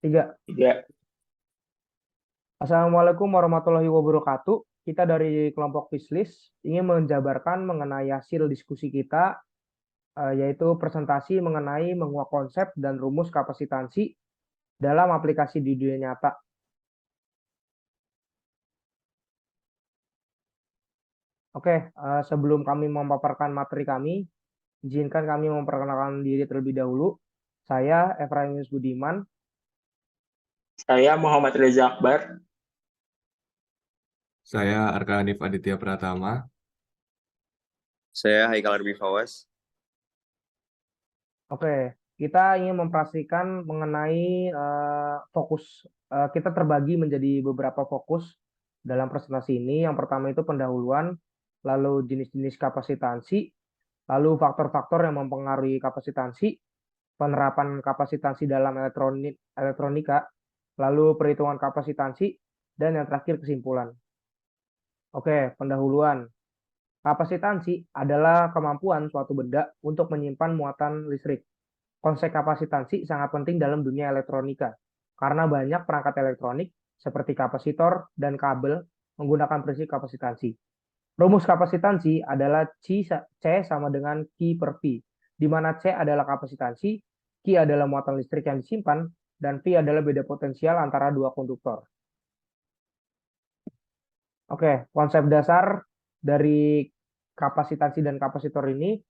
Tiga. Tiga. Assalamualaikum warahmatullahi wabarakatuh. Kita dari kelompok Pislis ingin menjabarkan mengenai hasil diskusi kita, yaitu presentasi mengenai menguak konsep dan rumus kapasitansi dalam aplikasi di dunia nyata. Oke, sebelum kami memaparkan materi kami, izinkan kami memperkenalkan diri terlebih dahulu. Saya Efraim Budiman. Saya Muhammad Reza Akbar. Saya Arkanif Aditya Pratama. Saya Haikal Arbi Fawas. Oke, kita ingin mempresentasikan mengenai fokus. Kita terbagi menjadi beberapa fokus dalam presentasi ini. Yang pertama itu pendahuluan, lalu jenis-jenis kapasitansi, lalu faktor-faktor yang mempengaruhi kapasitansi, penerapan kapasitansi dalam elektronika, lalu perhitungan kapasitansi, dan yang terakhir kesimpulan. Oke, pendahuluan. Kapasitansi adalah kemampuan suatu benda untuk menyimpan muatan listrik. Konsep kapasitansi sangat penting dalam dunia elektronika, karena banyak perangkat elektronik seperti kapasitor dan kabel menggunakan prinsip kapasitansi. Rumus kapasitansi adalah C sama dengan Q per V, di mana C adalah kapasitansi, Q adalah muatan listrik yang disimpan, dan V adalah beda potensial antara dua konduktor. Oke, konsep dasar dari kapasitansi dan kapasitor ini,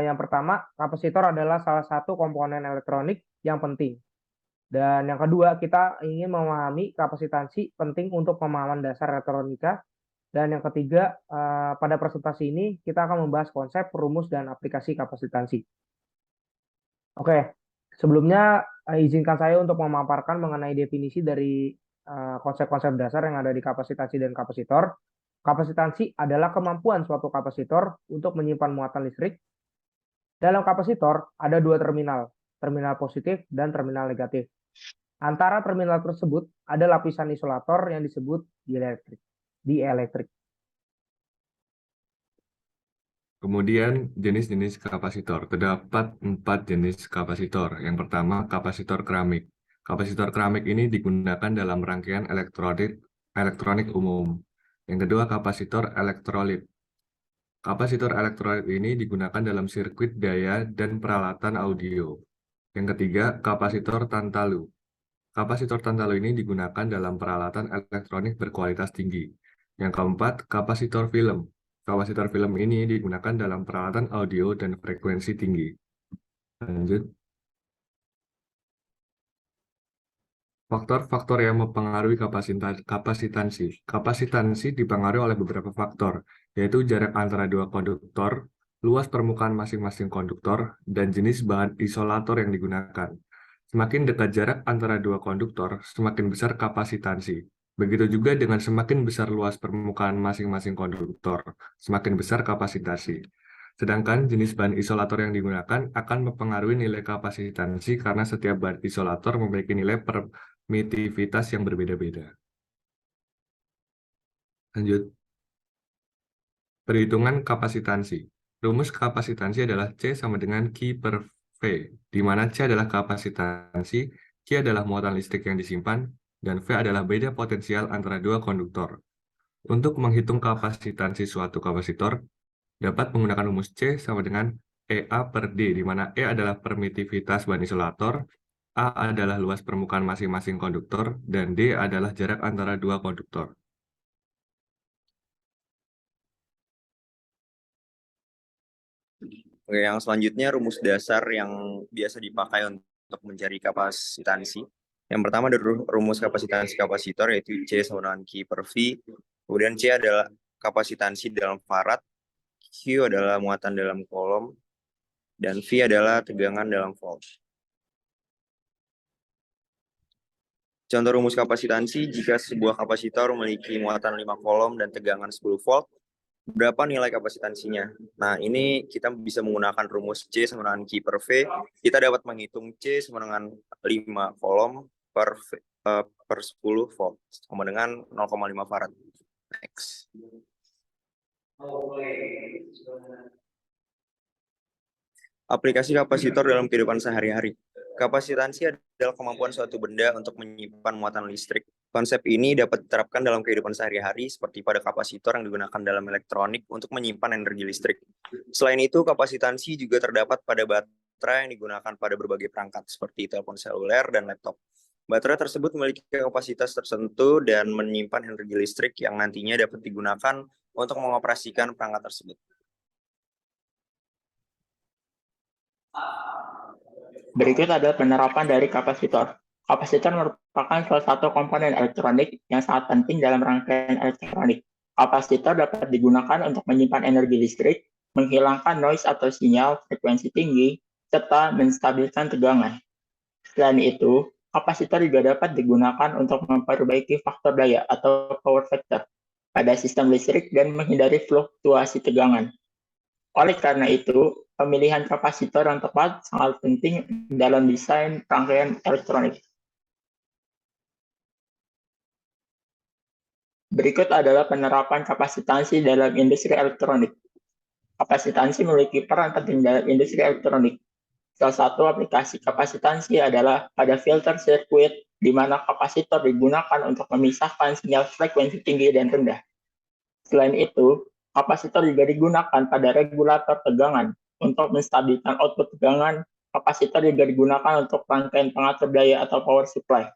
yang pertama, kapasitor adalah salah satu komponen elektronik yang penting. Dan yang kedua, kita ingin memahami kapasitansi penting untuk pemahaman dasar elektronika. Dan yang ketiga, pada presentasi ini kita akan membahas konsep, rumus, dan aplikasi kapasitansi. Oke, sebelumnya izinkan saya untuk memaparkan mengenai definisi dari konsep-konsep dasar yang ada di kapasitansi dan kapasitor. Kapasitansi adalah kemampuan suatu kapasitor untuk menyimpan muatan listrik. Dalam kapasitor ada dua terminal, terminal positif dan terminal negatif. Antara terminal tersebut ada lapisan isolator yang disebut dieelektrik. Kemudian jenis-jenis kapasitor. Terdapat 4 jenis kapasitor. Yang pertama, kapasitor keramik. Kapasitor keramik ini digunakan dalam rangkaian elektronik umum. Yang kedua, kapasitor elektrolit. Kapasitor elektrolit ini digunakan dalam sirkuit daya dan peralatan audio. Yang ketiga, kapasitor tantalu. Kapasitor tantalu ini digunakan dalam peralatan elektronik berkualitas tinggi. Yang keempat, kapasitor film. Kapasitor film ini digunakan dalam peralatan audio dan frekuensi tinggi. Lanjut. Faktor-faktor yang mempengaruhi kapasitansi. Kapasitansi dipengaruhi oleh beberapa faktor, yaitu jarak antara dua konduktor, luas permukaan masing-masing konduktor, dan jenis bahan isolator yang digunakan. Semakin dekat jarak antara dua konduktor, semakin besar kapasitansi. Begitu juga dengan semakin besar luas permukaan masing-masing konduktor, semakin besar kapasitansi. Sedangkan jenis bahan isolator yang digunakan akan mempengaruhi nilai kapasitansi karena setiap bahan isolator memiliki nilai permitivitas yang berbeda-beda. Lanjut. Perhitungan kapasitansi. Rumus kapasitansi adalah C sama dengan Q per V, di mana C adalah kapasitansi, Q adalah muatan listrik yang disimpan, dan V adalah beda potensial antara dua konduktor. Untuk menghitung kapasitansi suatu kapasitor, dapat menggunakan rumus C sama dengan EA per D, di mana E adalah permitivitas bahan isolator, A adalah luas permukaan masing-masing konduktor, dan D adalah jarak antara dua konduktor. Oke, yang selanjutnya rumus dasar yang biasa dipakai untuk mencari kapasitansi. Yang pertama ada rumus kapasitansi kapasitor, yaitu C sama dengan Q per V. Kemudian C adalah kapasitansi dalam farad, Q adalah muatan dalam kolom, dan V adalah tegangan dalam volt. Contoh rumus kapasitansi, jika sebuah kapasitor memiliki muatan 5 kolom dan tegangan 10 volt, berapa nilai kapasitansinya? Nah, ini kita bisa menggunakan rumus C sama dengan Q per V. Kita dapat menghitung C sama dengan 5 kolom per 10 volt, sama dengan 0,5 farad. Next. Aplikasi kapasitor dalam kehidupan sehari-hari. Kapasitansi adalah kemampuan suatu benda untuk menyimpan muatan listrik. Konsep ini dapat diterapkan dalam kehidupan sehari-hari seperti pada kapasitor yang digunakan dalam elektronik untuk menyimpan energi listrik. Selain itu, kapasitansi juga terdapat pada baterai yang digunakan pada berbagai perangkat seperti telepon seluler dan laptop. Baterai tersebut memiliki kapasitas tertentu dan menyimpan energi listrik yang nantinya dapat digunakan untuk mengoperasikan perangkat tersebut. Berikut adalah penerapan dari kapasitor. Kapasitor merupakan salah satu komponen elektronik yang sangat penting dalam rangkaian elektronik. Kapasitor dapat digunakan untuk menyimpan energi listrik, menghilangkan noise atau sinyal frekuensi tinggi, serta menstabilkan tegangan. Selain itu, kapasitor juga dapat digunakan untuk memperbaiki faktor daya atau power factor pada sistem listrik dan menghindari fluktuasi tegangan. Oleh karena itu, pemilihan kapasitor yang tepat sangat penting dalam desain rangkaian elektronik. Berikut adalah penerapan kapasitansi dalam industri elektronik. Kapasitansi memiliki peran penting dalam industri elektronik. Salah satu aplikasi kapasitansi adalah pada filter sirkuit, di mana kapasitor digunakan untuk memisahkan sinyal frekuensi tinggi dan rendah. Selain itu, kapasitor juga digunakan pada regulator tegangan. Untuk menstabilkan output tegangan, kapasitor juga digunakan untuk rangkaian pengatur daya atau power supply,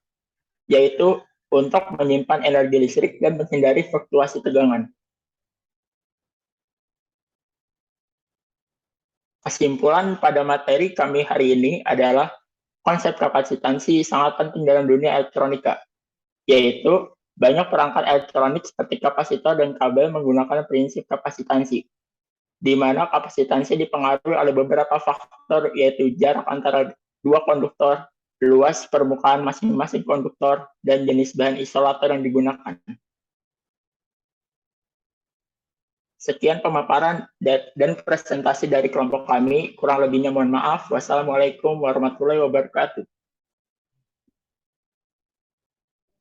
yaitu untuk menyimpan energi listrik dan menghindari fluktuasi tegangan. Kesimpulan pada materi kami hari ini adalah konsep kapasitansi sangat penting dalam dunia elektronika, yaitu banyak perangkat elektronik seperti kapasitor dan kabel menggunakan prinsip kapasitansi, di mana kapasitansi dipengaruhi oleh beberapa faktor, yaitu jarak antara dua konduktor, luas permukaan masing-masing konduktor, dan jenis bahan isolator yang digunakan. Sekian pemaparan dan presentasi dari kelompok kami. Kurang lebihnya mohon maaf. Wassalamualaikum warahmatullahi wabarakatuh.